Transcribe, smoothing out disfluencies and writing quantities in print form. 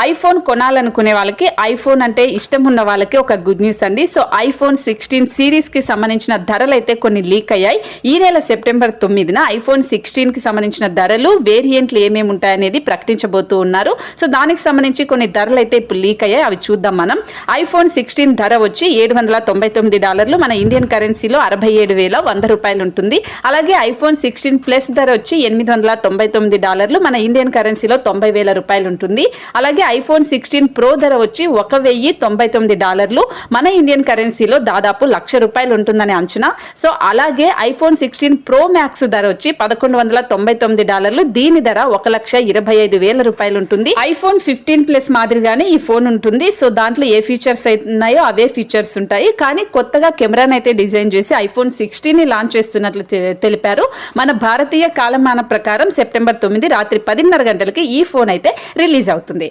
IPhone కొనాలనుకునే వాళ్ళకి, iPhone అంటే ఇష్టం ఉన్న వాళ్ళకి ఒక గుడ్ న్యూస్ అండి. సో ఐఫోన్ 16 సిరీస్కి సంబంధించిన ధరలు అయితే కొన్ని లీక్ అయ్యాయి. ఈ నెల సెప్టెంబర్ 9న ఐఫోన్ 16కి సంబంధించిన ధరలు, వేరియంట్లు ఏమేమి ఉంటాయనేది ప్రకటించబోతూ ఉన్నారు. సో దానికి సంబంధించి కొన్ని ధరలు అయితే ఇప్పుడు లీక్ అయ్యాయి, అవి చూద్దాం మనం. ఐఫోన్ 16 ధర వచ్చి $799, మన ఇండియన్ కరెన్సీలో 67,100 రూపాయలు ఉంటుంది. అలాగే ఐఫోన్ 16 ప్లస్ ధర వచ్చి $899, మన ఇండియన్ కరెన్సీలో 90,000 రూపాయలు ఉంటుంది. అలాగే ఐఫోన్ 16 ప్రో ధర వచ్చి $1,099, మన ఇండియన్ కరెన్సీలో దాదాపు ₹1,00,000 ఉంటుందని అంచనా. సో అలాగే ఐఫోన్ 16 ప్రో మ్యాక్స్ ధర వచ్చి $1,199, దీని ధర $1,25,000 రూపాయలు ఉంటుంది. ఐఫోన్ 15 ప్లస్ మాదిరిగానే ఈ ఫోన్ ఉంటుంది. సో దాంట్లో ఏ ఫీచర్స్ ఉన్నాయో అవే ఫీచర్స్ ఉంటాయి, కానీ కొత్తగా కెమెరాని అయితే డిజైన్ చేసి ఐఫోన్ 16 ని లాంచ్ చేస్తున్నట్లు తెలిపారు. మన భారతీయ కాలమాన ప్రకారం సెప్టెంబర్ 9 రాత్రి 10:30 గంటలకి ఈ ఫోన్ అయితే రిలీజ్ అవుతుంది.